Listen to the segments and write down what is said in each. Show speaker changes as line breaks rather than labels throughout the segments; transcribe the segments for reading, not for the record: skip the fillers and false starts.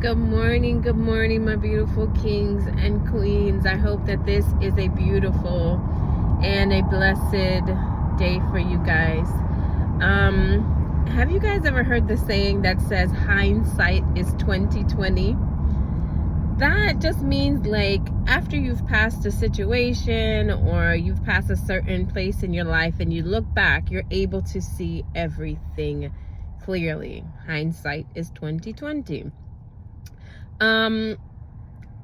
Good morning, my beautiful kings and queens. I hope that this is a beautiful and a blessed day for you guys. Have you guys ever heard the saying that says hindsight is 2020? That just means, like, after you've passed a situation or you've passed a certain place in your life and you look back, you're able to see everything clearly. Hindsight is 2020.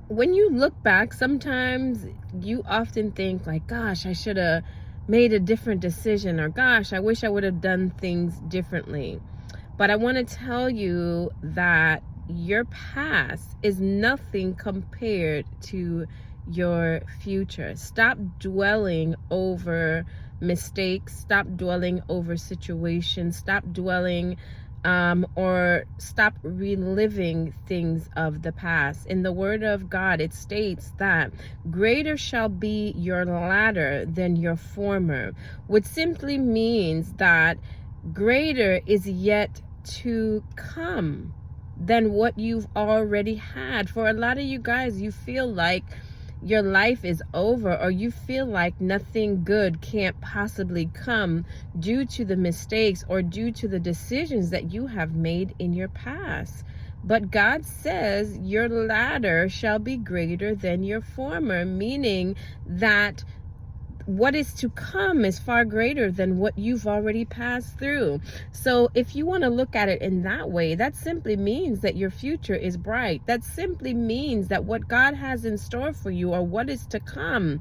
When you look back, sometimes you often think like, gosh, I should have made a different decision, or gosh, I wish I would have done things differently. But I want to tell you that your past is nothing compared to your future. Stop dwelling over mistakes. Stop dwelling over situations. Stop dwelling or stop reliving things of the past. In the Word of God, it states that greater shall be your latter than your former, which simply means that greater is yet to come than what you've already had. For a lot of you guys, you feel like your life is over, or you feel like nothing good can't possibly come due to the mistakes or due to the decisions that you have made in your past. But God says your latter shall be greater than your former, meaning that what is to come is far greater than what you've already passed through. So if you want to look at it in that way, that simply means that your future is bright. That simply means that what God has in store for you, or what is to come,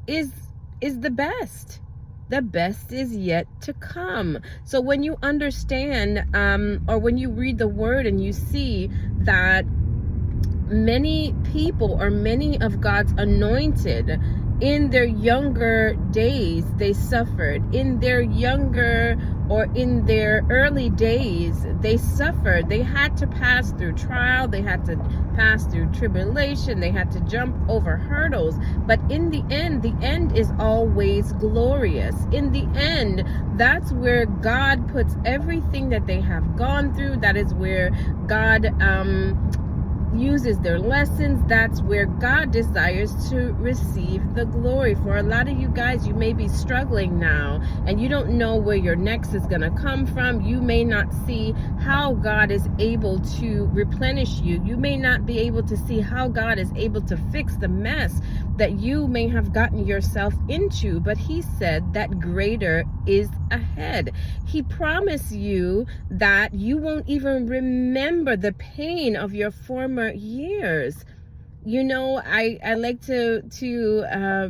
is the best. The best is yet to come. So when you understand, or when you read the Word and you see that many people, or many of God's anointed, in their younger days, they suffered. In their younger or in their early days, they suffered. They had to pass through trial. They had to pass through tribulation. They had to jump over hurdles. But in the end is always glorious. In the end, that's where God puts everything that they have gone through. That is where God uses their lessons. That's where God desires to receive the glory. For a lot of you guys, you may be struggling now and you don't know where your next is going to come from. You may not see how God is able to replenish you. You may not be able to see how God is able to fix the mess that you may have gotten yourself into. But He said that greater is ahead. He promised you that you won't even remember the pain of your former years. You know, I like to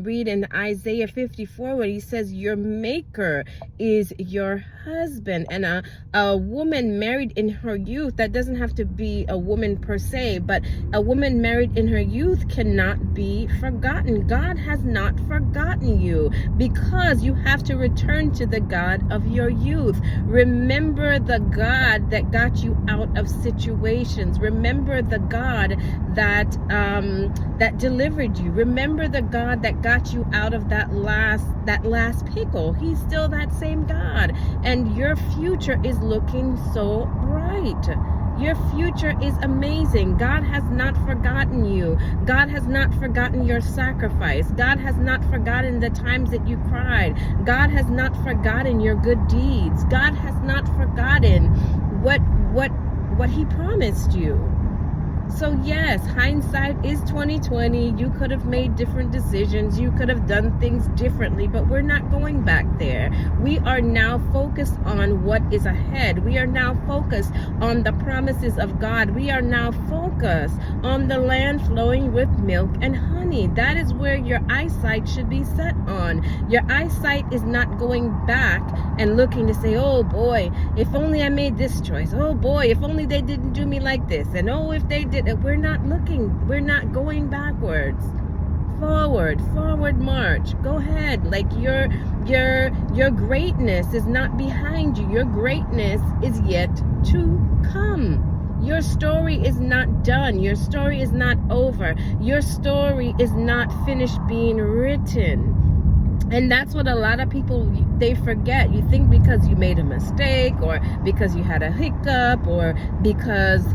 read in Isaiah 54 where He says your maker is your husband. And a woman married in her youth, that doesn't have to be a woman per se, but a woman married in her youth cannot be forgotten. God has not forgotten you, because you have to return to the God of your youth. Remember the God that got you out of situations. Remember the God that delivered you. Remember the God that got you out of that last pickle. He's still that same God. And your future is looking so bright. Your future is amazing. God has not forgotten you. God has not forgotten your sacrifice. God has not forgotten the times that you cried. God has not forgotten your good deeds. God has not forgotten what He promised you. So yes, hindsight is 2020. You could have made different decisions. You could have done things differently, but we're not going back there. We are now focused on what is ahead. We are now focused on the promises of God. We are now focused on the land flowing with milk and honey. That is where your eyesight should be set on. Your eyesight is not going back and looking to say, oh boy, if only I made this choice. Oh boy, if only they didn't do me like this. And oh, if they did. We're not looking, we're not going backwards. Forward march. Go ahead. Like your greatness is not behind you. Your greatness is yet to come. Your story is not done. Your story is not over. Your story is not finished being written. And that's what a lot of people, they forget. You think because you made a mistake, or because you had a hiccup, or because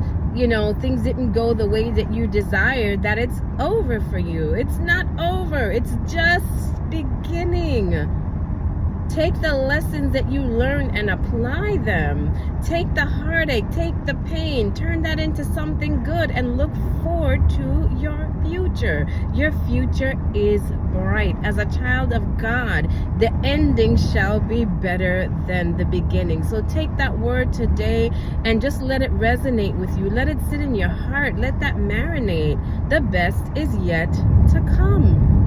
things didn't go the way that you desired, that it's over for you. It's not over. It's just beginning. Take the lessons that you learned and apply them. Take the heartache, take the pain, turn that into something good, and look forward to your future. Your future is bright. As a child of God, the ending shall be better than the beginning. So take that word today and just let it resonate with you. Let it sit in your heart. Let that marinate. The best is yet to come.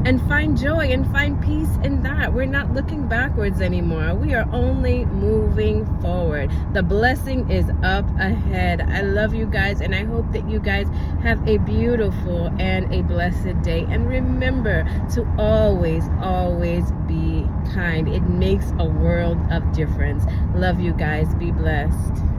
And find joy and find peace in that. We're not looking backwards anymore. We are only moving forward. The blessing is up ahead. I love you guys, and I hope that you guys have a beautiful and a blessed day. And remember to always, always be kind. It makes a world of difference. Love you guys. Be blessed.